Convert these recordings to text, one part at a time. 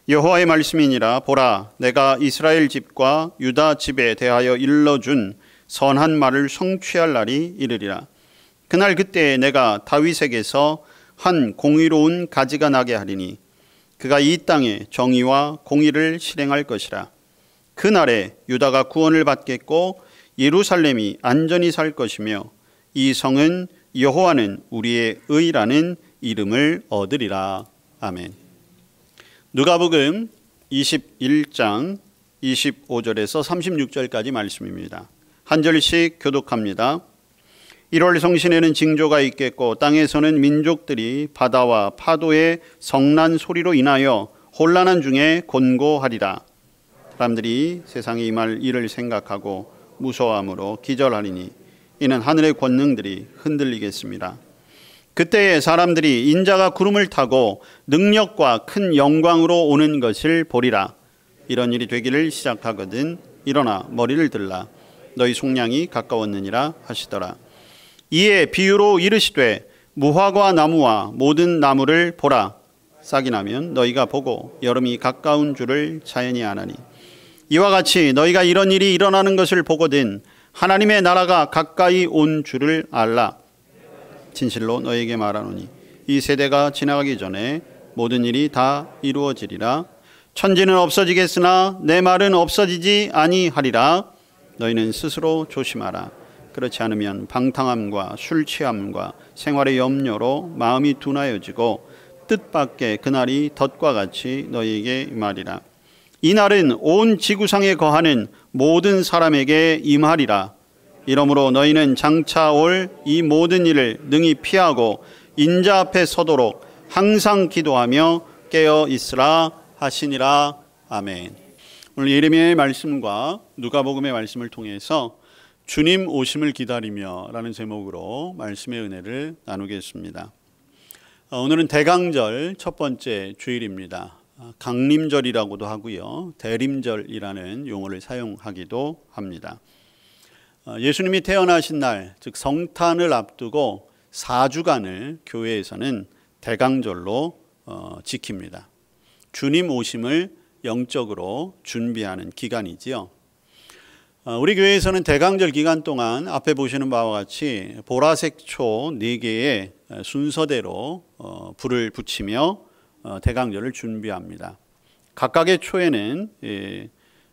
여호와의 말씀이니라. 보라, 내가 이스라엘 집과 유다 집에 대하여 일러준 선한 말을 성취할 날이 이르리라. 그날 그때 내가 다윗에게서 한 공의로운 가지가 나게 하리니 그가 이 땅에 정의와 공의를 실행할 것이라. 그날에 유다가 구원을 받겠고 예루살렘이 안전히 살 것이며 이 성은 여호와는 우리의 의라는 이름을 얻으리라. 아멘. 누가복음 21장 25절에서 36절까지 말씀입니다. 한 절씩 교독합니다. 1월 성신에는 징조가 있겠고 땅에서는 민족들이 바다와 파도의 성난 소리로 인하여 혼란한 중에 곤고하리라. 사람들이 세상에 임할 일을 생각하고 무서워함으로 기절하리니 이는 하늘의 권능들이 흔들리겠습니다. 그때에 사람들이 인자가 구름을 타고 능력과 큰 영광으로 오는 것을 보리라. 이런 일이 되기를 시작하거든 일어나 머리를 들라. 너희 속량이 가까웠느니라 하시더라. 이에 비유로 이르시되 무화과 나무와 모든 나무를 보라. 싹이 나면 너희가 보고 여름이 가까운 줄을 자연히 아나니 이와 같이 너희가 이런 일이 일어나는 것을 보거든 하나님의 나라가 가까이 온 줄을 알라. 진실로 너희에게 말하노니 이 세대가 지나가기 전에 모든 일이 다 이루어지리라. 천지는 없어지겠으나 내 말은 없어지지 아니하리라. 너희는 스스로 조심하라. 그렇지 않으면 방탕함과 술 취함과 생활의 염려로 마음이 둔하여지고 뜻밖의 그날이 덫과 같이 너희에게 임하리라. 이 날은 온 지구상에 거하는 모든 사람에게 임하리라. 이러므로 너희는 장차 올 이 모든 일을 능히 피하고 인자 앞에 서도록 항상 기도하며 깨어 있으라 하시니라. 아멘. 오늘 예레미야의 말씀과 누가복음의 말씀을 통해서 주님 오심을 기다리며 라는 제목으로 말씀의 은혜를 나누겠습니다. 오늘은 대강절 첫 번째 주일입니다. 강림절이라고도 하고요, 대림절이라는 용어를 사용하기도 합니다. 예수님이 태어나신 날, 즉 성탄을 앞두고 4주간을 교회에서는 대강절로 지킵니다. 주님 오심을 영적으로 준비하는 기간이지요. 우리 교회에서는 대강절 기간 동안 앞에 보시는 바와 같이 보라색 초 4개의 순서대로 불을 붙이며 대강절을 준비합니다. 각각의 초에는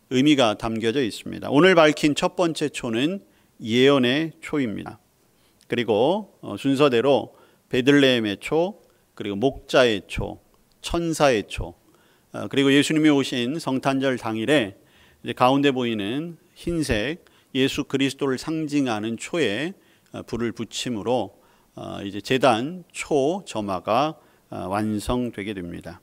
의미가 담겨져 있습니다. 오늘 밝힌 첫 번째 초는 예언의 초입니다. 그리고 순서대로 베들레헴의 초, 그리고 목자의 초, 천사의 초, 그리고 예수님이 오신 성탄절 당일에 이제 가운데 보이는 흰색 예수 그리스도를 상징하는 초에 불을 붙임으로 이제 제단 초 점화가 완성되게 됩니다.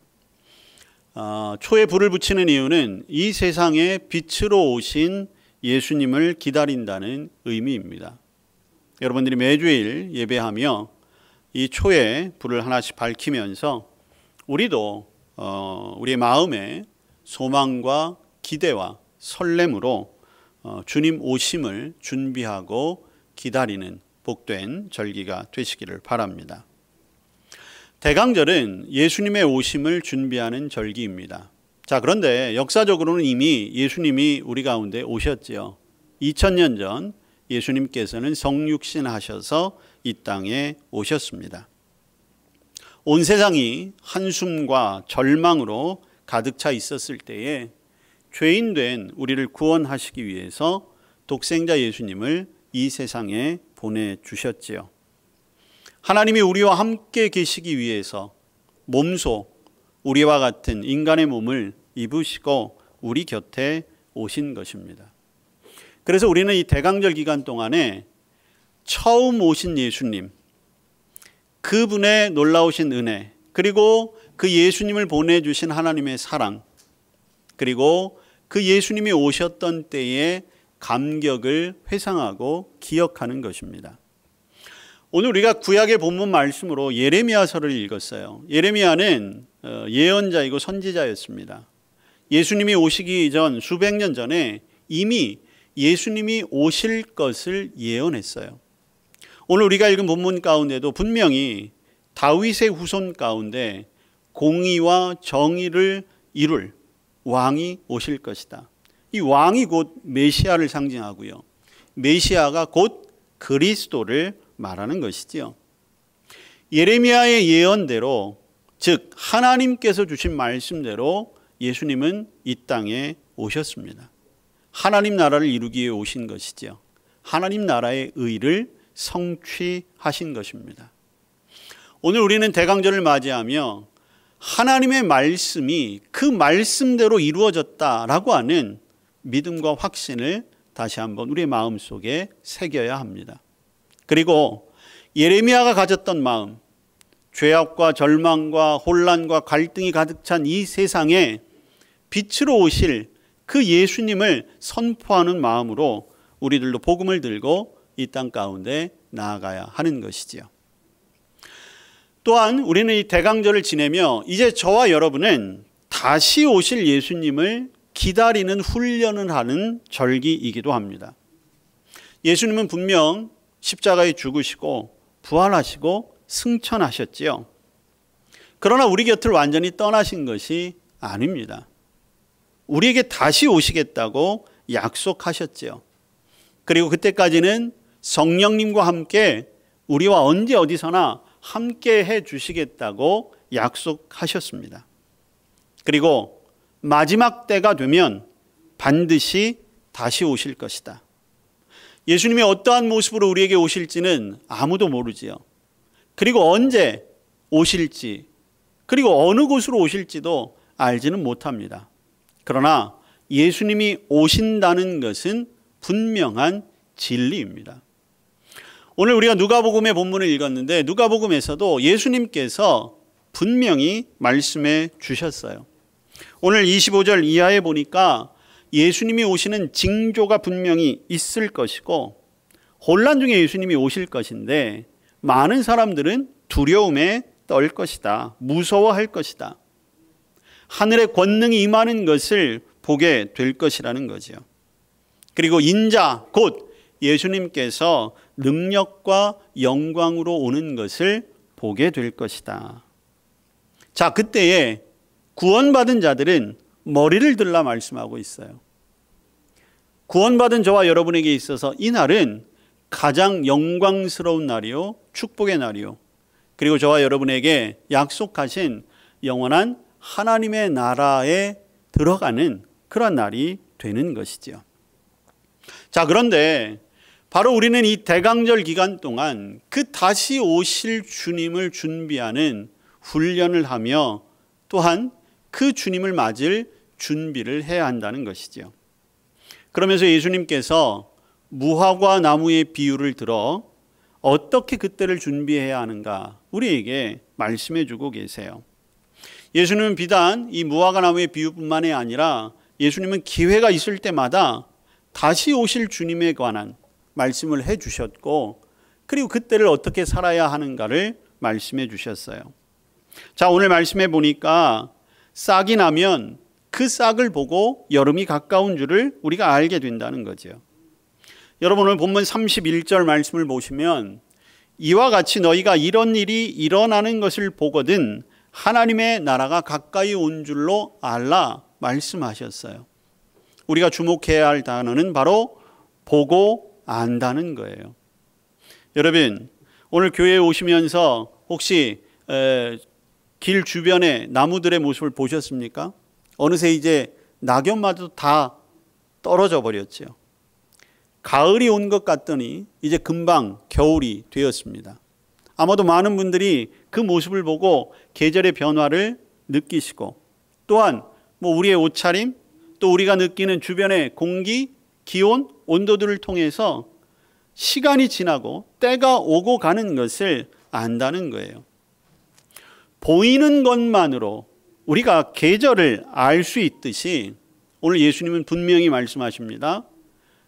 초에 불을 붙이는 이유는 이 세상에 빛으로 오신 예수님을 기다린다는 의미입니다. 여러분들이 매주일 예배하며 이 초에 불을 하나씩 밝히면서 우리도 우리의 마음에 소망과 기대와 설렘으로 주님 오심을 준비하고 기다리는 복된 절기가 되시기를 바랍니다. 대강절은 예수님의 오심을 준비하는 절기입니다. 자, 그런데 역사적으로는 이미 예수님이 우리 가운데 오셨지요. 2000년 전 예수님께서는 성육신하셔서 이 땅에 오셨습니다. 온 세상이 한숨과 절망으로 가득 차 있었을 때에 죄인된 우리를 구원하시기 위해서 독생자 예수님을 이 세상에 보내주셨지요. 하나님이 우리와 함께 계시기 위해서 몸소 우리와 같은 인간의 몸을 입으시고 우리 곁에 오신 것입니다. 그래서 우리는 이 대강절 기간 동안에 처음 오신 예수님, 그분의 놀라우신 은혜, 그리고 그 예수님을 보내주신 하나님의 사랑, 그리고 그 예수님이 오셨던 때의 감격을 회상하고 기억하는 것입니다. 오늘 우리가 구약의 본문 말씀으로 예레미야서를 읽었어요. 예레미야는 예언자이고 선지자였습니다. 예수님이 오시기 전 수백 년 전에 이미 예수님이 오실 것을 예언했어요. 오늘 우리가 읽은 본문 가운데도 분명히 다윗의 후손 가운데 공의와 정의를 이룰 왕이 오실 것이다. 이 왕이 곧 메시아를 상징하고요. 메시아가 곧 그리스도를 말하는 것이지요. 예레미야의 예언대로, 즉 하나님께서 주신 말씀대로 예수님은 이 땅에 오셨습니다. 하나님 나라를 이루기 위해 오신 것이지요. 하나님 나라의 의를 성취하신 것입니다. 오늘 우리는 대강절을 맞이하며 하나님의 말씀이 그 말씀대로 이루어졌다라고 하는 믿음과 확신을 다시 한번 우리의 마음속에 새겨야 합니다. 그리고 예레미야가 가졌던 마음, 죄악과 절망과 혼란과 갈등이 가득 찬 이 세상에 빛으로 오실 그 예수님을 선포하는 마음으로 우리들도 복음을 들고 이 땅 가운데 나아가야 하는 것이지요. 또한 우리는 이 대강절을 지내며 이제 저와 여러분은 다시 오실 예수님을 기다리는 훈련을 하는 절기이기도 합니다. 예수님은 분명 십자가에 죽으시고 부활하시고 승천하셨지요. 그러나 우리 곁을 완전히 떠나신 것이 아닙니다. 우리에게 다시 오시겠다고 약속하셨지요. 그리고 그때까지는 성령님과 함께 우리와 언제 어디서나 함께 해 주시겠다고 약속하셨습니다. 그리고 마지막 때가 되면 반드시 다시 오실 것이다. 예수님이 어떠한 모습으로 우리에게 오실지는 아무도 모르지요. 그리고 언제 오실지, 그리고 어느 곳으로 오실지도 알지는 못합니다. 그러나 예수님이 오신다는 것은 분명한 진리입니다. 오늘 우리가 누가복음의 본문을 읽었는데 누가복음에서도 예수님께서 분명히 말씀해 주셨어요. 오늘 25절 이하에 보니까 예수님이 오시는 징조가 분명히 있을 것이고 혼란 중에 예수님이 오실 것인데 많은 사람들은 두려움에 떨 것이다. 무서워할 것이다. 하늘의 권능이 임하는 것을 보게 될 것이라는 거죠. 그리고 인자 곧 예수님께서 능력과 영광으로 오는 것을 보게 될 것이다. 자, 그때에 구원받은 자들은 머리를 들라 말씀하고 있어요. 구원받은 저와 여러분에게 있어서 이 날은 가장 영광스러운 날이요, 축복의 날이요, 그리고 저와 여러분에게 약속하신 영원한 하나님의 나라에 들어가는 그런 날이 되는 것이죠. 자, 그런데 바로 우리는 이 대강절 기간 동안 그 다시 오실 주님을 준비하는 훈련을 하며 또한 그 주님을 맞을 준비를 해야 한다는 것이죠. 그러면서 예수님께서 무화과 나무의 비유를 들어 어떻게 그때를 준비해야 하는가 우리에게 말씀해 주고 계세요. 예수님은 비단 이 무화과 나무의 비유뿐만이 아니라 예수님은 기회가 있을 때마다 다시 오실 주님에 관한 말씀을 해 주셨고 그리고 그때를 어떻게 살아야 하는가를 말씀해 주셨어요. 자, 오늘 말씀해 보니까 싹이 나면 그 싹을 보고 여름이 가까운 줄을 우리가 알게 된다는 거죠. 여러분 오늘 본문 31절 말씀을 보시면 이와 같이 너희가 이런 일이 일어나는 것을 보거든 하나님의 나라가 가까이 온 줄로 알라 말씀하셨어요. 우리가 주목해야 할 단어는 바로 보고 안다는 거예요. 여러분 오늘 교회에 오시면서 혹시 길 주변에 나무들의 모습을 보셨습니까? 어느새 이제 낙엽마저 다 떨어져 버렸죠. 가을이 온 것 같더니 이제 금방 겨울이 되었습니다. 아마도 많은 분들이 그 모습을 보고 계절의 변화를 느끼시고 또한 우리의 옷차림 또 우리가 느끼는 주변의 공기, 기온, 온도들을 통해서 시간이 지나고 때가 오고 가는 것을 안다는 거예요. 보이는 것만으로 우리가 계절을 알 수 있듯이 오늘 예수님은 분명히 말씀하십니다.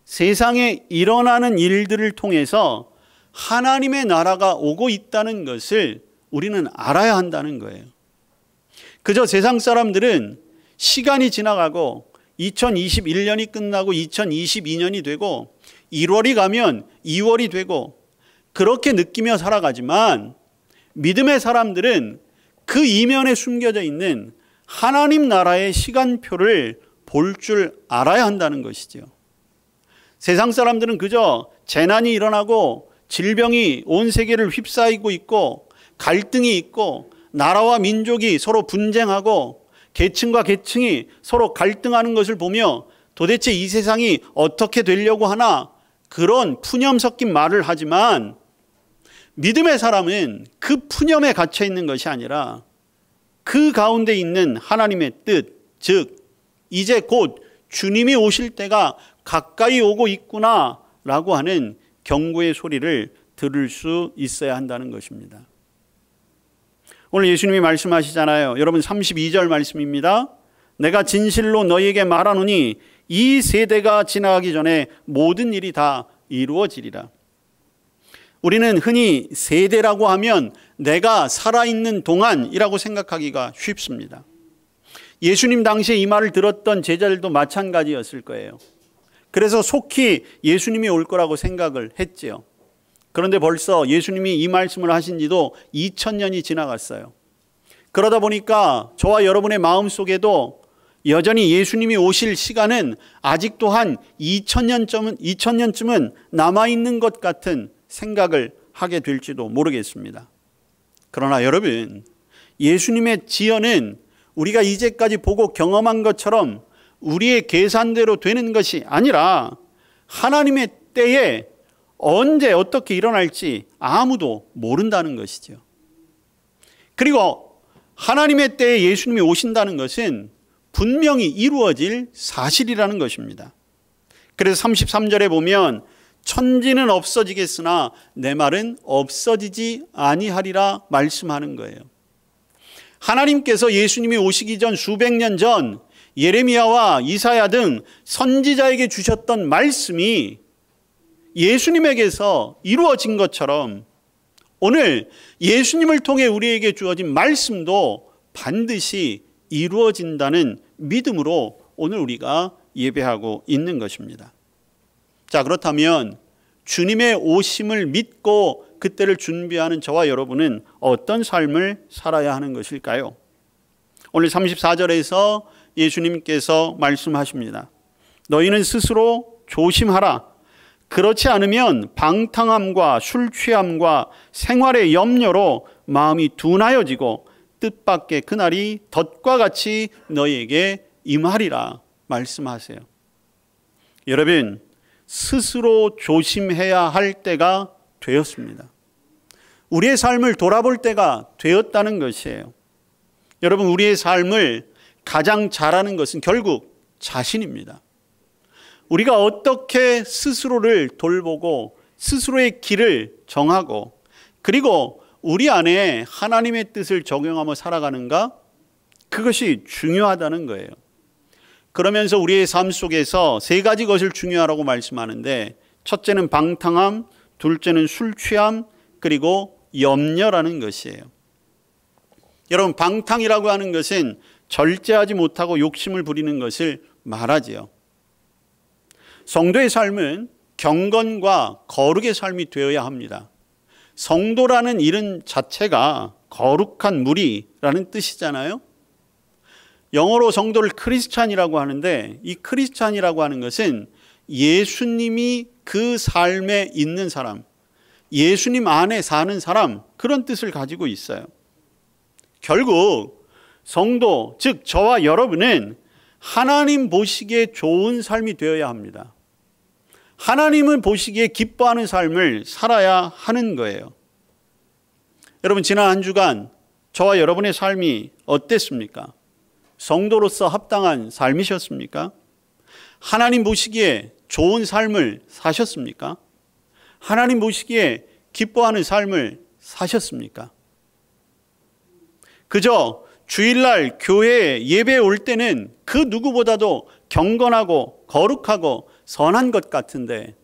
세상에 일어나는 일들을 통해서 하나님의 나라가 오고 있다는 것을 우리는 알아야 한다는 거예요. 그저 세상 사람들은 시간이 지나가고 2021년이 끝나고 2022년이 되고 1월이 가면 2월이 되고 그렇게 느끼며 살아가지만 믿음의 사람들은 그 이면에 숨겨져 있는 하나님 나라의 시간표를 볼 줄 알아야 한다는 것이죠. 세상 사람들은 그저 재난이 일어나고 질병이 온 세계를 휩싸이고 있고 갈등이 있고 나라와 민족이 서로 분쟁하고 계층과 계층이 서로 갈등하는 것을 보며 도대체 이 세상이 어떻게 되려고 하나 그런 푸념 섞인 말을 하지만 믿음의 사람은 그 푸념에 갇혀 있는 것이 아니라 그 가운데 있는 하나님의 뜻, 즉 이제 곧 주님이 오실 때가 가까이 오고 있구나라고 하는 경고의 소리를 들을 수 있어야 한다는 것입니다. 오늘 예수님이 말씀하시잖아요. 여러분 32절 말씀입니다. 내가 진실로 너희에게 말하노니 이 세대가 지나가기 전에 모든 일이 다 이루어지리라. 우리는 흔히 세대라고 하면 내가 살아있는 동안이라고 생각하기가 쉽습니다. 예수님 당시에 이 말을 들었던 제자들도 마찬가지였을 거예요. 그래서 속히 예수님이 올 거라고 생각을 했지요. 그런데 벌써 예수님이 이 말씀을 하신 지도 2000년이 지나갔어요. 그러다 보니까 저와 여러분의 마음속에도 여전히 예수님이 오실 시간은 아직도 한 2000년쯤은 남아있는 것 같은 생각을 하게 될지도 모르겠습니다. 그러나 여러분, 예수님의 지연은 우리가 이제까지 보고 경험한 것처럼 우리의 계산대로 되는 것이 아니라 하나님의 때에 언제 어떻게 일어날지 아무도 모른다는 것이죠. 그리고 하나님의 때에 예수님이 오신다는 것은 분명히 이루어질 사실이라는 것입니다. 그래서 33절에 보면 천지는 없어지겠으나 내 말은 없어지지 아니하리라 말씀하는 거예요. 하나님께서 예수님이 오시기 전 수백 년 전 예레미야와 이사야 등 선지자에게 주셨던 말씀이 예수님에게서 이루어진 것처럼 오늘 예수님을 통해 우리에게 주어진 말씀도 반드시 이루어진다는 믿음으로 오늘 우리가 예배하고 있는 것입니다. 자, 그렇다면 주님의 오심을 믿고 그때를 준비하는 저와 여러분은 어떤 삶을 살아야 하는 것일까요? 오늘 34절에서 예수님께서 말씀하십니다. 너희는 스스로 조심하라. 그렇지 않으면 방탕함과 술 취함과 생활의 염려로 마음이 둔하여지고 뜻밖의 그날이 덫과 같이 너희에게 임하리라 말씀하세요. 여러분, 스스로 조심해야 할 때가 되었습니다. 우리의 삶을 돌아볼 때가 되었다는 것이에요. 여러분, 우리의 삶을 가장 잘하는 것은 결국 자신입니다. 우리가 어떻게 스스로를 돌보고 스스로의 길을 정하고 그리고 우리 안에 하나님의 뜻을 적용하며 살아가는가? 그것이 중요하다는 거예요. 그러면서 우리의 삶 속에서 세 가지 것을 중요하라고 말씀하는데 첫째는 방탕함, 둘째는 술 취함, 그리고 염려라는 것이에요. 여러분, 방탕이라고 하는 것은 절제하지 못하고 욕심을 부리는 것을 말하지요. 성도의 삶은 경건과 거룩의 삶이 되어야 합니다. 성도라는 이름 자체가 거룩한 무리라는 뜻이잖아요. 영어로 성도를 크리스찬이라고 하는데 이 크리스찬이라고 하는 것은 예수님이 그 삶에 있는 사람, 예수님 안에 사는 사람, 그런 뜻을 가지고 있어요. 결국 성도, 즉 저와 여러분은 하나님 보시기에 좋은 삶이 되어야 합니다. 하나님은 보시기에 기뻐하는 삶을 살아야 하는 거예요. 여러분, 지난 한 주간 저와 여러분의 삶이 어땠습니까? 성도로서 합당한 삶이셨습니까? 하나님 보시기에 좋은 삶을 사셨습니까? 하나님 보시기에 기뻐하는 삶을 사셨습니까? 그저 주일날 교회에 예배에 올 때는 그 누구보다도 경건하고 거룩하고 선한 것 같은데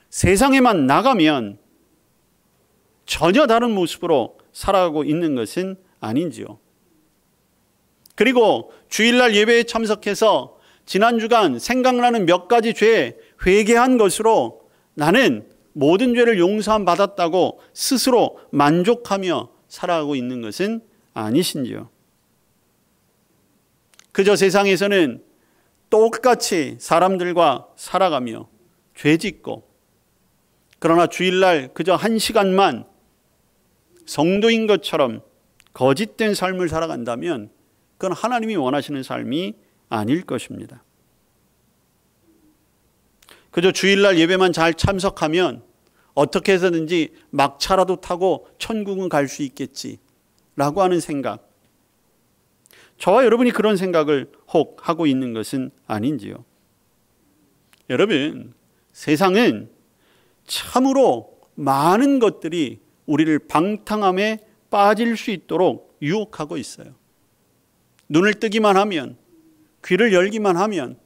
세상에만 나가면 전혀 다른 모습으로 살아가고 있는 것은 아닌지요. 그리고 주일날 예배에 참석해서 지난 주간 생각나는 몇 가지 죄에 회개한 것으로 나는 모든 죄를 용서함 받았다고 스스로 만족하며 살아가고 있는 것은 아니신지요. 그저 세상에서는 똑같이 사람들과 살아가며 죄짓고, 그러나 주일날 그저 1시간만 성도인 것처럼 거짓된 삶을 살아간다면 그건 하나님이 원하시는 삶이 아닐 것입니다. 그저 주일날 예배만 잘 참석하면 어떻게 해서든지 막차라도 타고 천국은 갈 수 있겠지라고 하는 생각, 저와 여러분이 그런 생각을 혹 하고 있는 것은 아닌지요. 여러분, 세상은 참으로 많은 것들이 우리를 방탕함에 빠질 수 있도록 유혹하고 있어요. 눈을 뜨기만 하면, 귀를 열기만 하면,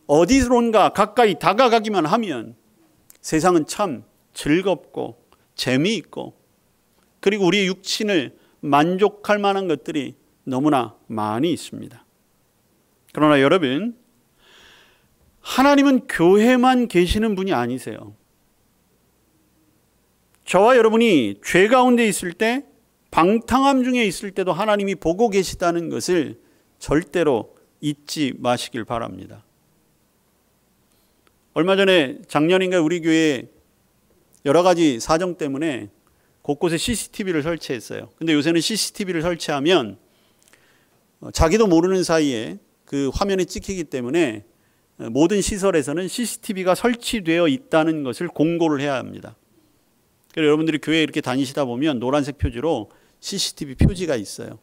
어디론가 가까이 다가가기만 하면 세상은 참 즐겁고 재미있고, 그리고 우리의 육신을 만족할 만한 것들이 너무나 많이 있습니다. 그러나 여러분, 하나님은 교회만 계시는 분이 아니세요. 저와 여러분이 죄 가운데 있을 때, 방탕함 중에 있을 때도 하나님이 보고 계시다는 것을 절대로 잊지 마시길 바랍니다. 얼마 전에 작년인가 우리 교회에 여러 가지 사정 때문에 곳곳에 CCTV를 설치했어요. 근데 요새는 CCTV를 설치하면 자기도 모르는 사이에 그 화면에 찍히기 때문에 모든 시설에서는 CCTV가 설치되어 있다는 것을 공고를 해야 합니다. 그래서 여러분들이 교회에 이렇게 다니시다 보면 노란색 표지로 CCTV 표지가 있어요.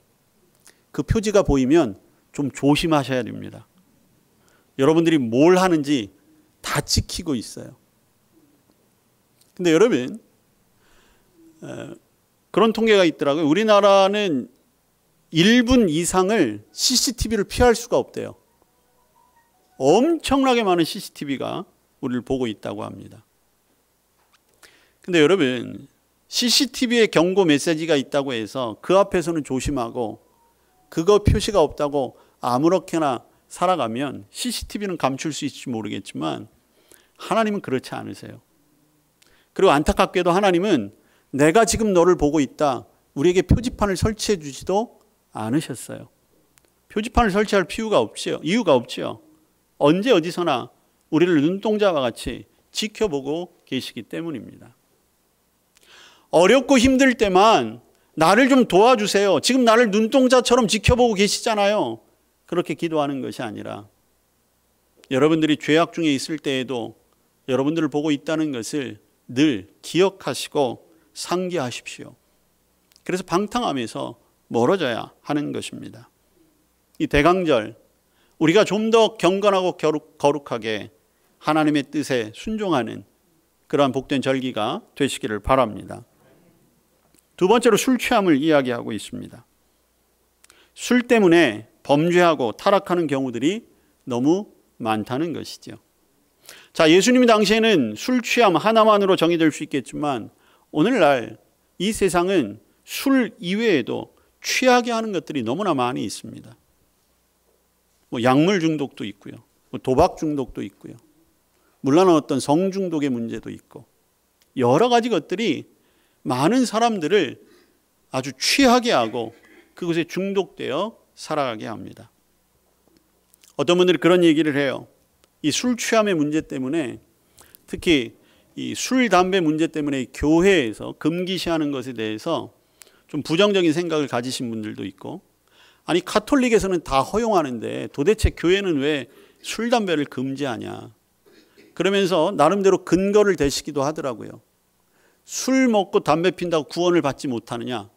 그 표지가 보이면 좀 조심하셔야 됩니다. 여러분들이 뭘 하는지 다 찍히고 있어요. 근데 여러분, 그런 통계가 있더라고요. 우리나라는 1분 이상을 CCTV를 피할 수가 없대요. 엄청나게 많은 CCTV가 우리를 보고 있다고 합니다. 근데 여러분, CCTV에 경고 메시지가 있다고 해서 그 앞에서는 조심하고 그거 표시가 없다고 아무렇게나 살아가면 CCTV는 감출 수 있을지 모르겠지만 하나님은 그렇지 않으세요. 그리고 안타깝게도 하나님은 내가 지금 너를 보고 있다, 우리에게 표지판을 설치해 주지도 않으셨어요. 표지판을 설치할 이유가 없지요. 언제 어디서나 우리를 눈동자와 같이 지켜보고 계시기 때문입니다. 어렵고 힘들 때만 나를 좀 도와주세요, 지금 나를 눈동자처럼 지켜보고 계시잖아요, 그렇게 기도하는 것이 아니라 여러분들이 죄악 중에 있을 때에도 여러분들을 보고 있다는 것을 늘 기억하시고 상기하십시오. 그래서 방탕함에서 멀어져야 하는 것입니다. 이 대강절, 우리가 좀 더 경건하고 거룩하게 하나님의 뜻에 순종하는 그러한 복된 절기가 되시기를 바랍니다. 두 번째로 술 취함을 이야기하고 있습니다. 술 때문에 범죄하고 타락하는 경우들이 너무 많다는 것이죠. 자, 예수님 당시에는 술 취함 하나만으로 정의될 수 있겠지만 오늘날 이 세상은 술 이외에도 취하게 하는 것들이 너무나 많이 있습니다. 약물 중독도 있고요, 도박 중독도 있고요, 물론 어떤 성 중독의 문제도 있고, 여러 가지 것들이 많은 사람들을 아주 취하게 하고 그것에 중독되어 살아가게 합니다. 어떤 분들이 그런 얘기를 해요. 이 술 취함의 문제 때문에, 특히 이 술, 담배 문제 때문에 교회에서 금기시하는 것에 대해서 좀 부정적인 생각을 가지신 분들도 있고, 아니 가톨릭에서는 다 허용하는데 도대체 교회는 왜 술, 담배를 금지하냐, 그러면서 나름대로 근거를 대시기도 하더라고요. 술 먹고 담배 핀다고 구원을 받지 못하느냐?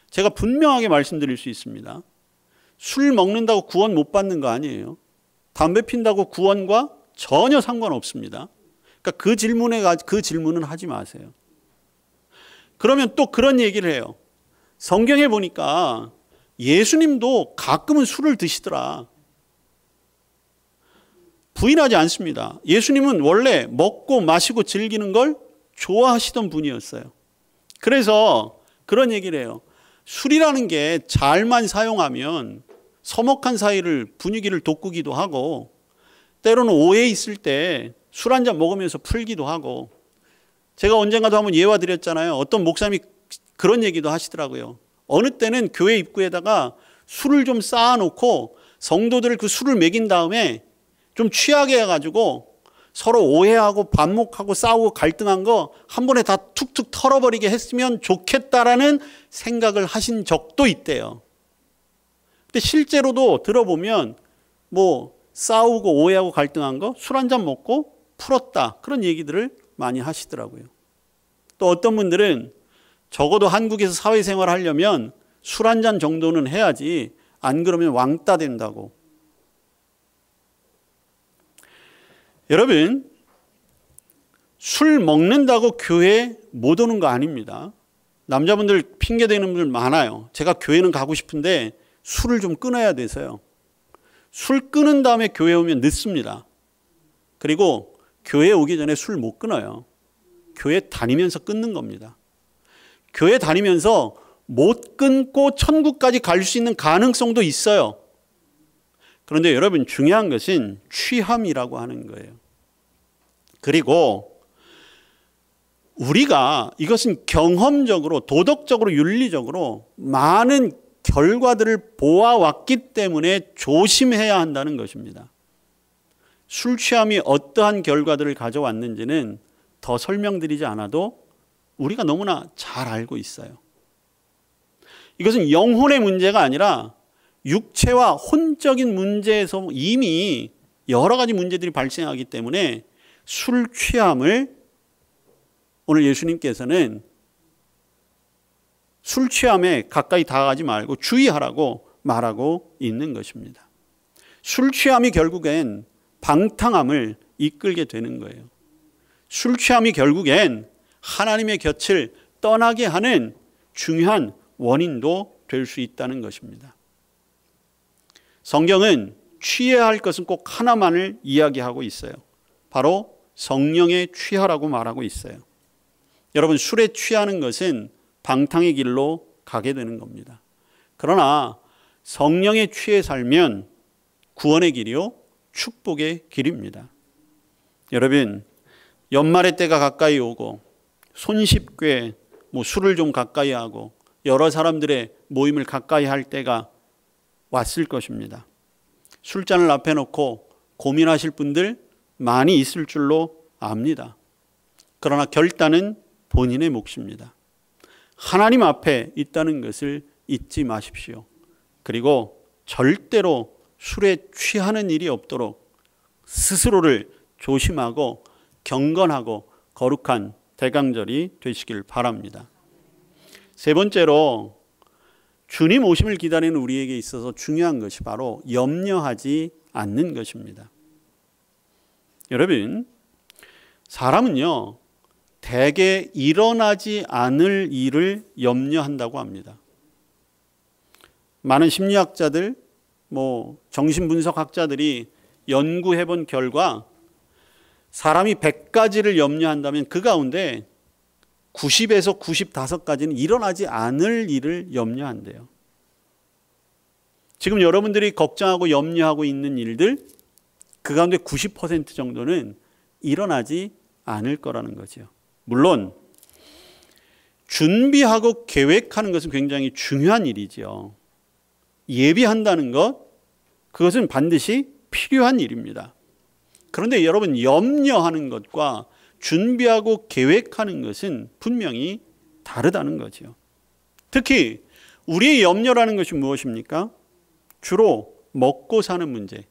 제가 분명하게 말씀드릴 수 있습니다. 술 먹는다고 구원 못 받는 거 아니에요. 담배 핀다고 구원과 전혀 상관없습니다. 그러니까 그 질문은 하지 마세요. 그러면 또 그런 얘기를 해요. 성경에 보니까 예수님도 가끔은 술을 드시더라. 부인하지 않습니다. 예수님은 원래 먹고 마시고 즐기는 걸 좋아하시던 분이었어요. 그래서 그런 얘기를 해요. 술이라는 게 잘만 사용하면 서먹한 사이를, 분위기를 돋구기도 하고, 때로는 오해 있을 때 술 한 잔 먹으면서 풀기도 하고, 제가 언젠가도 한번 예화 드렸잖아요. 어떤 목사님이 그런 얘기도 하시더라고요. 어느 때는 교회 입구에다가 술을 좀 쌓아놓고 성도들을 그 술을 먹인 다음에 좀 취하게 해가지고 서로 오해하고 반목하고 싸우고 갈등한 거 한 번에 다 툭툭 털어버리게 했으면 좋겠다라는 생각을 하신 적도 있대요. 근데 실제로도 들어보면 뭐 싸우고 오해하고 갈등한 거 술 한잔 먹고 풀었다, 그런 얘기들을 많이 하시더라고요. 또 어떤 분들은 적어도 한국에서 사회생활을 하려면 술 한잔 정도는 해야지 안 그러면 왕따 된다고. 여러분, 술 먹는다고 교회 못 오는 거 아닙니다. 남자분들 핑계대는 분들 많아요. 제가 교회는 가고 싶은데 술을 좀 끊어야 돼서요. 술 끊은 다음에 교회 오면 늦습니다. 그리고 교회 오기 전에 술 못 끊어요. 교회 다니면서 끊는 겁니다. 교회 다니면서 못 끊고 천국까지 갈 수 있는 가능성도 있어요. 그런데 여러분, 중요한 것은 취함이라고 하는 거예요. 그리고 우리가 이것은 경험적으로, 도덕적으로, 윤리적으로 많은 결과들을 보아왔기 때문에 조심해야 한다는 것입니다. 술 취함이 어떠한 결과들을 가져왔는지는 더 설명드리지 않아도 우리가 너무나 잘 알고 있어요. 이것은 영혼의 문제가 아니라 육체와 혼적인 문제에서 이미 여러 가지 문제들이 발생하기 때문에 술 취함을 오늘 예수님께서는 술 취함에 가까이 다가가지 말고 주의하라고 말하고 있는 것입니다. 술 취함이 결국엔 방탕함을 이끌게 되는 거예요. 술 취함이 결국엔 하나님의 곁을 떠나게 하는 중요한 원인도 될 수 있다는 것입니다. 성경은 취해야 할 것은 꼭 하나만을 이야기하고 있어요. 바로 성령에 취하라고 말하고 있어요. 여러분, 술에 취하는 것은 방탕의 길로 가게 되는 겁니다. 그러나 성령에 취해 살면 구원의 길이요, 축복의 길입니다. 여러분, 연말의 때가 가까이 오고 손쉽게 술을 좀 가까이 하고 여러 사람들의 모임을 가까이 할 때가 왔을 것입니다. 술잔을 앞에 놓고 고민하실 분들 많이 있을 줄로 압니다. 그러나 결단은 본인의 몫입니다. 하나님 앞에 있다는 것을 잊지 마십시오. 그리고 절대로 술에 취하는 일이 없도록 스스로를 조심하고 경건하고 거룩한 대강절이 되시길 바랍니다. 세 번째로, 주님 오심을 기다리는 우리에게 있어서 중요한 것이 바로 염려하지 않는 것입니다. 여러분, 사람은요, 대개 일어나지 않을 일을 염려한다고 합니다. 많은 심리학자들, 정신분석학자들이 연구해 본 결과 사람이 100가지를 염려한다면 그 가운데 90에서 95가지는 일어나지 않을 일을 염려한대요. 지금 여러분들이 걱정하고 염려하고 있는 일들, 그 가운데 90% 정도는 일어나지 않을 거라는 거죠. 물론 준비하고 계획하는 것은 굉장히 중요한 일이죠. 예비한다는 것, 그것은 반드시 필요한 일입니다. 그런데 여러분, 염려하는 것과 준비하고 계획하는 것은 분명히 다르다는 거죠. 특히 우리의 염려라는 것이 무엇입니까? 주로 먹고 사는 문제.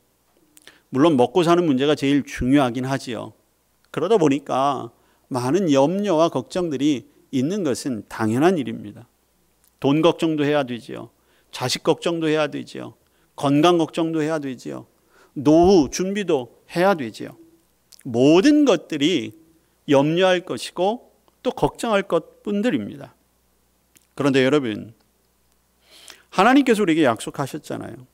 물론 먹고 사는 문제가 제일 중요하긴 하지요. 그러다 보니까 많은 염려와 걱정들이 있는 것은 당연한 일입니다. 돈 걱정도 해야 되지요. 자식 걱정도 해야 되지요. 건강 걱정도 해야 되지요. 노후 준비도 해야 되지요. 모든 것들이 염려할 것이고 또 걱정할 것뿐들입니다. 그런데 여러분, 하나님께서 우리에게 약속하셨잖아요.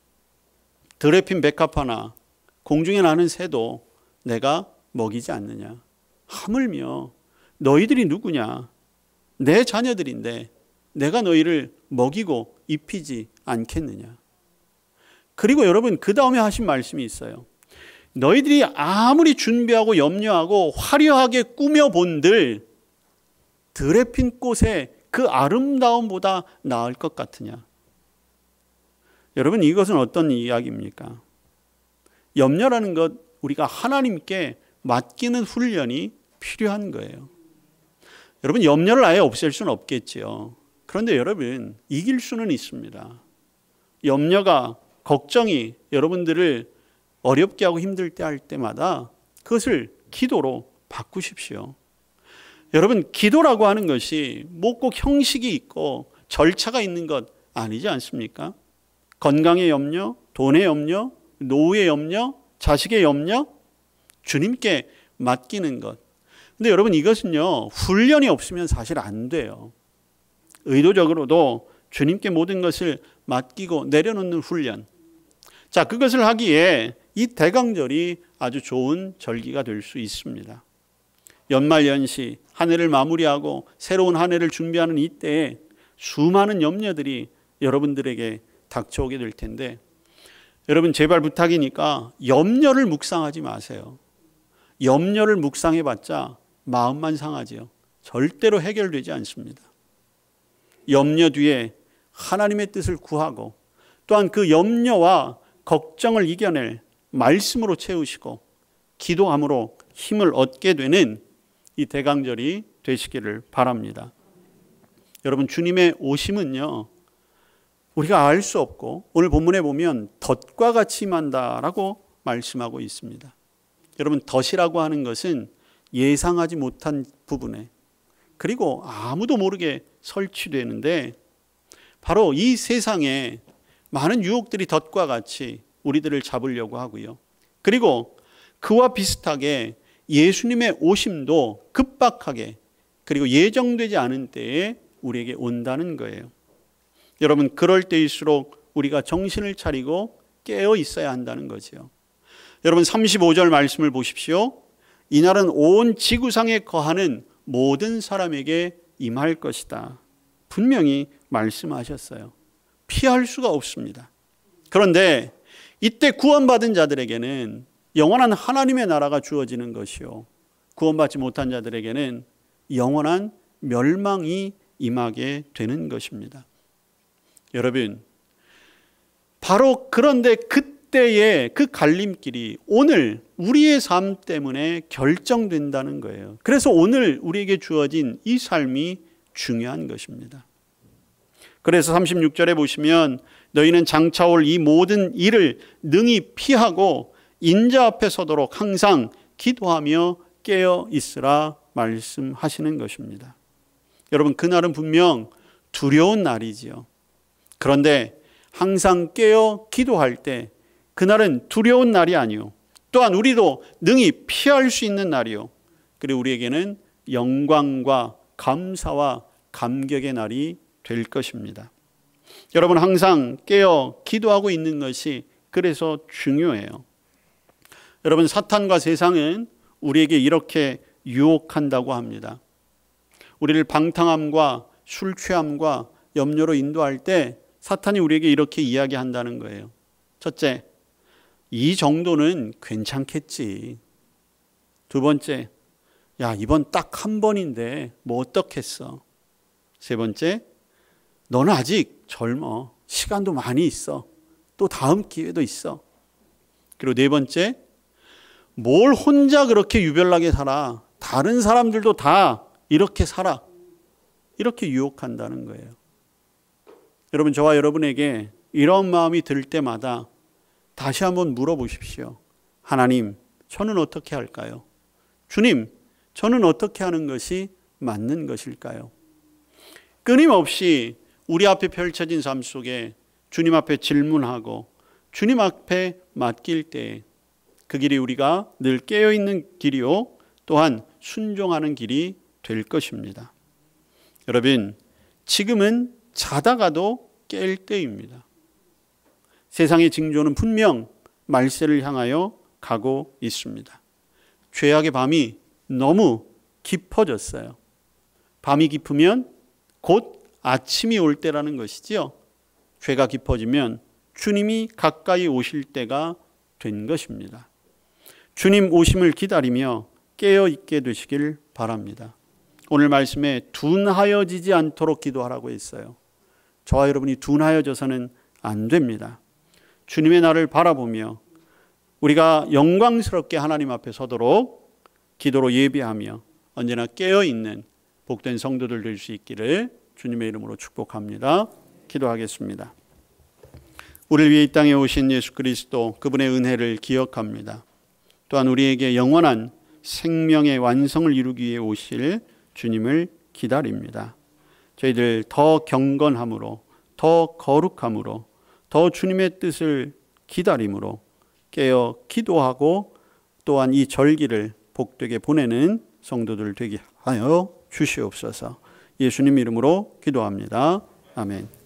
들에 핀 백합 하나, 공중에 나는 새도 내가 먹이지 않느냐. 하물며 너희들이 누구냐? 내 자녀들인데 내가 너희를 먹이고 입히지 않겠느냐. 그리고 여러분, 그 다음에 하신 말씀이 있어요. 너희들이 아무리 준비하고 염려하고 화려하게 꾸며본들 들에 핀 꽃의 그 아름다움보다 나을 것 같으냐. 여러분, 이것은 어떤 이야기입니까? 염려라는 것, 우리가 하나님께 맡기는 훈련이 필요한 거예요. 여러분, 염려를 아예 없앨 수는 없겠지요. 그런데 여러분, 이길 수는 있습니다. 염려가, 걱정이 여러분들을 어렵게 하고 힘들 때 할 때마다 그것을 기도로 바꾸십시오. 여러분, 기도라고 하는 것이 뭐 꼭 형식이 있고 절차가 있는 것 아니지 않습니까? 건강의 염려, 돈의 염려, 노후의 염려, 자식의 염려, 주님께 맡기는 것. 근데 여러분, 이것은요, 훈련이 없으면 사실 안 돼요. 의도적으로도 주님께 모든 것을 맡기고 내려놓는 훈련. 자, 그것을 하기에 이 대강절이 아주 좋은 절기가 될 수 있습니다. 연말연시 한 해를 마무리하고 새로운 한 해를 준비하는 이때에 수많은 염려들이 여러분들에게 닥쳐오게 될 텐데, 여러분, 제발 부탁이니까 염려를 묵상하지 마세요. 염려를 묵상해봤자 마음만 상하지요. 절대로 해결되지 않습니다. 염려 뒤에 하나님의 뜻을 구하고, 또한 그 염려와 걱정을 이겨낼 말씀으로 채우시고 기도함으로 힘을 얻게 되는 이 대강절이 되시기를 바랍니다. 여러분, 주님의 오심은요, 우리가 알 수 없고, 오늘 본문에 보면 덫과 같이 임한다라고 말씀하고 있습니다. 여러분, 덫이라고 하는 것은 예상하지 못한 부분에, 그리고 아무도 모르게 설치되는데, 바로 이 세상에 많은 유혹들이 덫과 같이 우리들을 잡으려고 하고요. 그리고 그와 비슷하게 예수님의 오심도 급박하게, 그리고 예정되지 않은 때에 우리에게 온다는 거예요. 여러분, 그럴 때일수록 우리가 정신을 차리고 깨어 있어야 한다는 거죠. 여러분, 35절 말씀을 보십시오. 이날은 온 지구상에 거하는 모든 사람에게 임할 것이다. 분명히 말씀하셨어요. 피할 수가 없습니다. 그런데 이때 구원받은 자들에게는 영원한 하나님의 나라가 주어지는 것이요, 구원받지 못한 자들에게는 영원한 멸망이 임하게 되는 것입니다. 여러분, 바로 그런데 그때의 그 갈림길이 오늘 우리의 삶 때문에 결정된다는 거예요. 그래서 오늘 우리에게 주어진 이 삶이 중요한 것입니다. 그래서 36절에 보시면 너희는 장차 올 이 모든 일을 능히 피하고 인자 앞에 서도록 항상 기도하며 깨어 있으라 말씀하시는 것입니다. 여러분, 그날은 분명 두려운 날이지요. 그런데 항상 깨어 기도할 때 그날은 두려운 날이 아니요, 또한 우리도 능히 피할 수 있는 날이요, 그리고 우리에게는 영광과 감사와 감격의 날이 될 것입니다. 여러분, 항상 깨어 기도하고 있는 것이 그래서 중요해요. 여러분, 사탄과 세상은 우리에게 이렇게 유혹한다고 합니다. 우리를 방탕함과 술 취함과 염려로 인도할 때 사탄이 우리에게 이렇게 이야기한다는 거예요. 첫째, 이 정도는 괜찮겠지. 두 번째, 야, 이번 딱 한 번인데 뭐 어떻겠어. 세 번째, 너는 아직 젊어. 시간도 많이 있어. 또 다음 기회도 있어. 그리고 네 번째, 뭘 혼자 그렇게 유별나게 살아. 다른 사람들도 다 이렇게 살아. 이렇게 유혹한다는 거예요. 여러분, 저와 여러분에게 이런 마음이 들 때마다 다시 한번 물어보십시오. 하나님, 저는 어떻게 할까요? 주님, 저는 어떻게 하는 것이 맞는 것일까요? 끊임없이 우리 앞에 펼쳐진 삶 속에 주님 앞에 질문하고 주님 앞에 맡길 때 그 길이 우리가 늘 깨어있는 길이요, 또한 순종하는 길이 될 것입니다. 여러분, 지금은 자다가도 깰 때입니다. 세상의 징조는 분명 말세를 향하여 가고 있습니다. 죄악의 밤이 너무 깊어졌어요. 밤이 깊으면 곧 아침이 올 때라는 것이지요. 죄가 깊어지면 주님이 가까이 오실 때가 된 것입니다. 주님 오심을 기다리며 깨어 있게 되시길 바랍니다. 오늘 말씀에 둔하여지지 않도록 기도하라고 했어요. 저와 여러분이 둔하여져서는 안 됩니다. 주님의 날을 바라보며 우리가 영광스럽게 하나님 앞에 서도록 기도로 예비하며 언제나 깨어있는 복된 성도들 될 수 있기를 주님의 이름으로 축복합니다. 기도하겠습니다. 우리를 위해 이 땅에 오신 예수 그리스도, 그분의 은혜를 기억합니다. 또한 우리에게 영원한 생명의 완성을 이루기 위해 오실 주님을 기다립니다. 저희들 더 경건함으로, 더 거룩함으로, 더 주님의 뜻을 기다림으로 깨어 기도하고 또한 이 절기를 복되게 보내는 성도들 되게 하여 주시옵소서. 예수님 이름으로 기도합니다. 아멘.